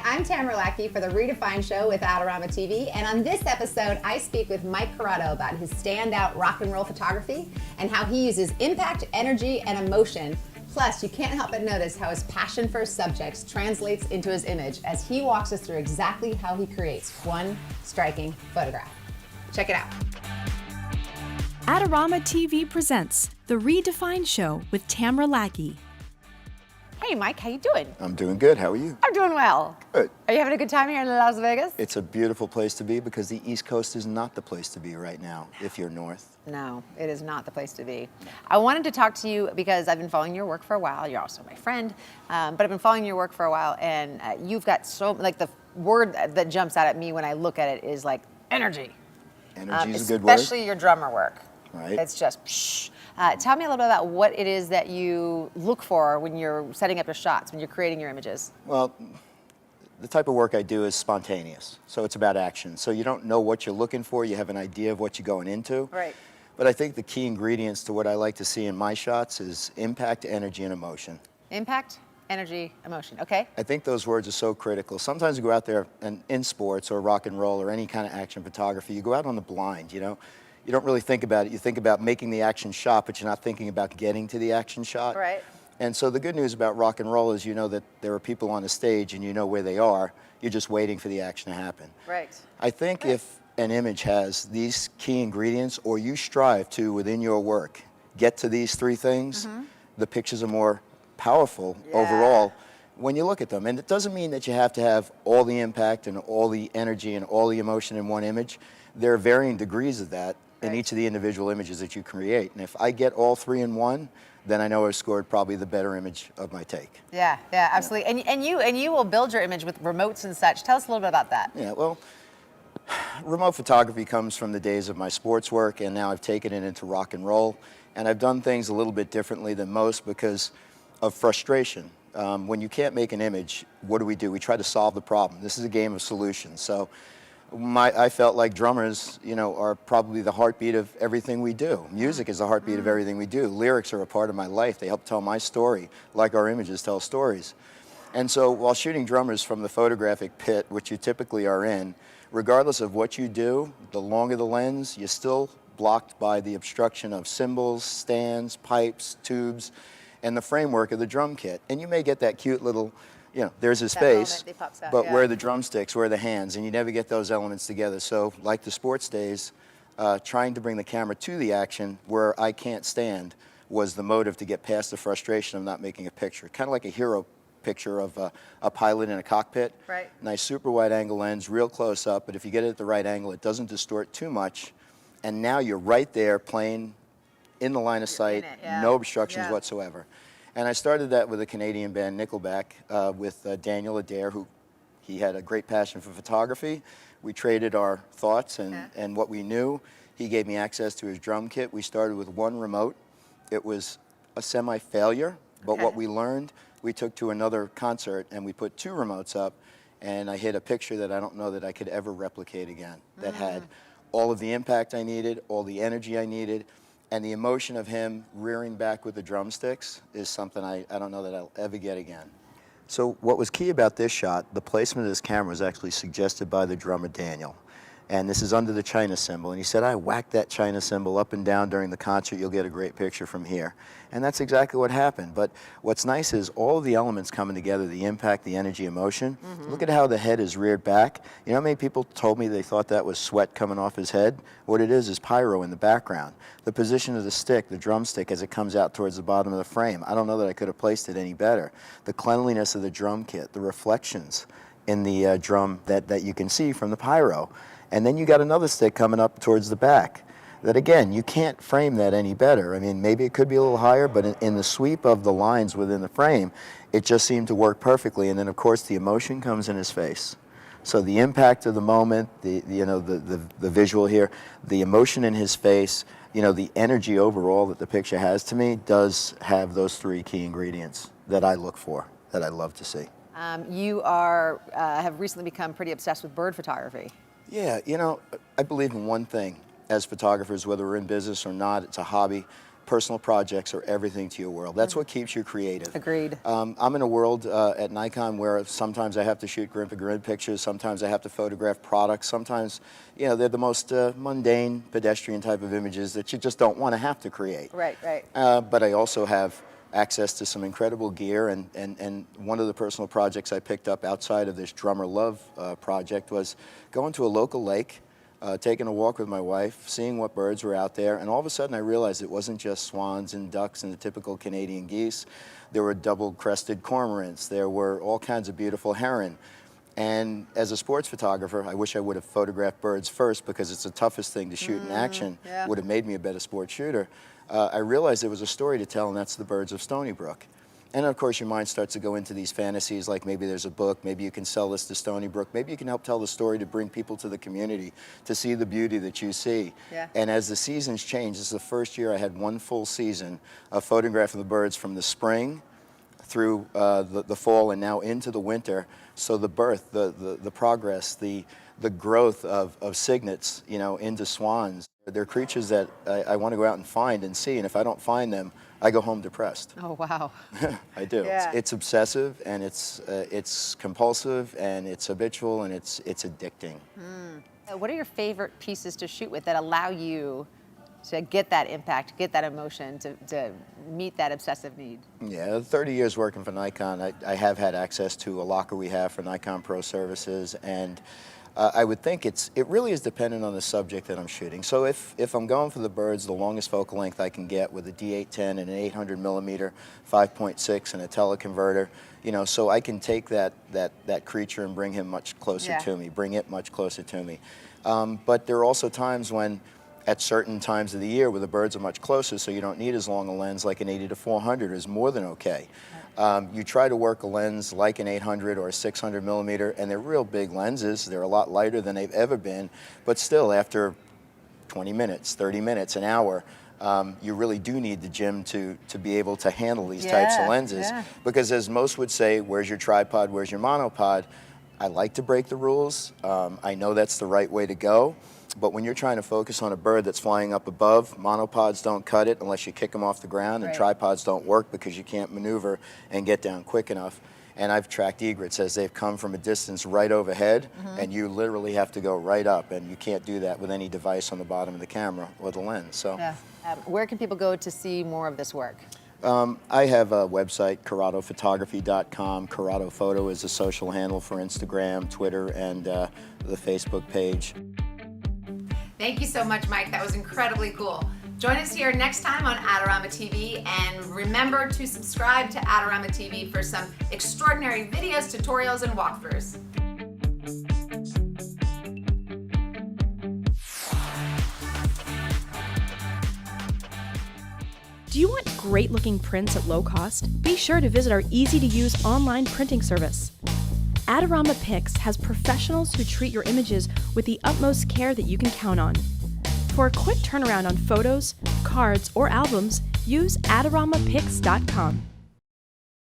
I'm Tamara Lackey for the reDefine show with Adorama TV, and on this episode, I speak with Mike Corrado about his standout rock and roll photography and how he uses impact, energy, and emotion. Plus, you can't help but notice how his passion for his subjects translates into his image as he walks us through exactly how he creates one striking photograph. Check it out. Adorama TV presents the reDefine show with Tamara Lackey. Hey Mike, how you doing? I'm doing good. How are you? I'm doing well. Good. Are you having a good time here in Las Vegas? It's a beautiful place to be because the East Coast is not the place to be right now if you're north. No, it is not the place to be. I wanted to talk to you because I've been following your work for a while. You're also my friend, but I've been following your work for a while, and you've got so, like, the word that jumps out at me when I look at it is like energy. Energy is a good word. Especially your drummer work. Right. It's just psh. Tell me a little bit about what it is that you look for when you're setting up your shots, when you're creating your images. Well, the type of work I do is spontaneous, so it's about action. So you don't know what you're looking for, you have an idea of what you're going into. Right. But I think the key ingredients to what I like to see in my shots is impact, energy, and emotion. Impact, energy, emotion, okay. I think those words are so critical. Sometimes you go out there and in sports or rock and roll or any kind of action photography, you go out on the blind, you know? You don't really think about it. You think about making the action shot, but you're not thinking about getting to the action shot. Right. And so the good news about rock and roll is you know that there are people on the stage and you know where they are. You're just waiting for the action to happen. Right. I think if an image has these key ingredients, or you strive to, within your work, get to these three things, the pictures are more powerful overall when you look at them. And it doesn't mean that you have to have all the impact and all the energy and all the emotion in one image. There are varying degrees of that in each of the individual images that you create. And if I get all three in one, then I know I've scored probably the better image of my take. Yeah, absolutely. And you will build your image with remotes and such. Tell us a little bit about that. Yeah, well, remote photography comes from the days of my sports work, and now I've taken it into rock and roll. And I've done things a little bit differently than most because of frustration. When you can't make an image, what do? We try to solve the problem. This is a game of solutions. So I felt like drummers, you know, are probably the heartbeat of everything we do. Music is the heartbeat of everything we do. Lyrics are a part of my life. They help tell my story, like our images tell stories. And so while shooting drummers from the photographic pit, which you typically are in, regardless of what you do, the longer the lens, you're still blocked by the obstruction of cymbals, stands, pipes, tubes, and the framework of the drum kit. And you may get that cute little, you know, there's his face, but where are the drumsticks, where are the hands? And you never get those elements together. So like the sports days, trying to bring the camera to the action where I can't stand was the motive to get past the frustration of not making a picture. Kind of like a hero picture of a pilot in a cockpit. Right. Nice super wide angle lens, real close up, but if you get it at the right angle, it doesn't distort too much. And now you're right there playing in the line of sight, no obstructions whatsoever. And I started that with a Canadian band, Nickelback, with Daniel Adair, who he had a great passion for photography. We traded our thoughts and what we knew. He gave me access to his drum kit. We started with one remote. It was a semi-failure, but what we learned, we took to another concert and we put two remotes up, and I hit a picture that I don't know that I could ever replicate again, that had all of the impact I needed, all the energy I needed, and the emotion of him rearing back with the drumsticks is something I don't know that I'll ever get again. So what was key about this shot, the placement of this camera was actually suggested by the drummer Daniel. And this is under the China cymbal. And he said, I whacked that China cymbal up and down during the concert. You'll get a great picture from here. And that's exactly what happened. But what's nice is all of the elements coming together, the impact, the energy, emotion. Look at how the head is reared back. You know how many people told me they thought that was sweat coming off his head? What it is pyro in the background. The position of the stick, the drumstick, as it comes out towards the bottom of the frame. I don't know that I could have placed it any better. The cleanliness of the drum kit, the reflections in the drum that you can see from the pyro. And then you got another stick coming up towards the back. That again, you can't frame that any better. I mean, maybe it could be a little higher, but in the sweep of the lines within the frame, it just seemed to work perfectly. And then of course the emotion comes in his face. So the impact of the moment, the visual here, the emotion in his face, you know, the energy overall that the picture has to me does have those three key ingredients that I look for, that I love to see. You have recently become pretty obsessed with bird photography. Yeah, you know, I believe in one thing as photographers, whether we're in business or not, it's a hobby. personal projects are everything to your world. That's what keeps you creative. Agreed. I'm in a world at Nikon where sometimes I have to shoot grid-to-grid pictures, sometimes I have to photograph products, sometimes, you know, they're the most mundane, pedestrian type of images that you just don't want to have to create. Right, right. But I also have access to some incredible gear, and one of the personal projects I picked up outside of this Drummer Love project was going to a local lake, taking a walk with my wife, seeing what birds were out there, and all of a sudden I realized it wasn't just swans and ducks and the typical Canadian geese. There were double-crested cormorants, there were all kinds of beautiful heron. And as a sports photographer, I wish I would have photographed birds first because it's the toughest thing to shoot in action. Yeah. Would have made me a better sports shooter. I realized there was a story to tell, and that's the birds of Stony Brook. And of course your mind starts to go into these fantasies, like maybe there's a book, maybe you can sell this to Stony Brook, maybe you can help tell the story to bring people to the community to see the beauty that you see. Yeah. And as the seasons change, this is the first year I had one full season of photographing the birds from the spring through the fall and now into the winter. So the birth, the progress, the growth of cygnets, you know, into swans. They're creatures that I want to go out and find and see, and if I don't find them, I go home depressed. Oh, wow. I do. Yeah. It's obsessive, and it's compulsive, and it's habitual, and it's addicting. What are your favorite pieces to shoot with that allow you to get that impact, get that emotion, to meet that obsessive need? Yeah, 30 years working for Nikon, I have had access to a locker we have for Nikon Pro Services, and I would think it really is dependent on the subject that I'm shooting. So if I'm going for the birds, the longest focal length I can get with a D810 and an 800 millimeter 5.6 and a teleconverter, you know, so I can take that creature and bring him much closer to me, bring it much closer to me. But there are also times when, at certain times of the year where the birds are much closer, so you don't need as long a lens, like an 80 to 400 is more than okay. You try to work a lens like an 800 or a 600 millimeter, and they're real big lenses. They're a lot lighter than they've ever been, but still after 20 minutes, 30 minutes, an hour, you really do need the gym to be able to handle these types of lenses. Because as most would say, where's your tripod, where's your monopod? I like to break the rules. I know that's the right way to go. But when you're trying to focus on a bird that's flying up above, monopods don't cut it unless you kick them off the ground, and tripods don't work because you can't maneuver and get down quick enough. And I've tracked egrets as they've come from a distance right overhead, and you literally have to go right up, and you can't do that with any device on the bottom of the camera or the lens. So, where can people go to see more of this work? I have a website, CorradoPhotography.com. Corrado Photo is a social handle for Instagram, Twitter, and the Facebook page. Thank you so much, Mike. That was incredibly cool. Join us here next time on Adorama TV, and remember to subscribe to Adorama TV for some extraordinary videos, tutorials, and walkthroughs. Do you want great-looking prints at low cost? Be sure to visit our easy-to-use online printing service. Adorama Pix has professionals who treat your images with the utmost care that you can count on. For a quick turnaround on photos, cards, or albums, use AdoramaPix.com.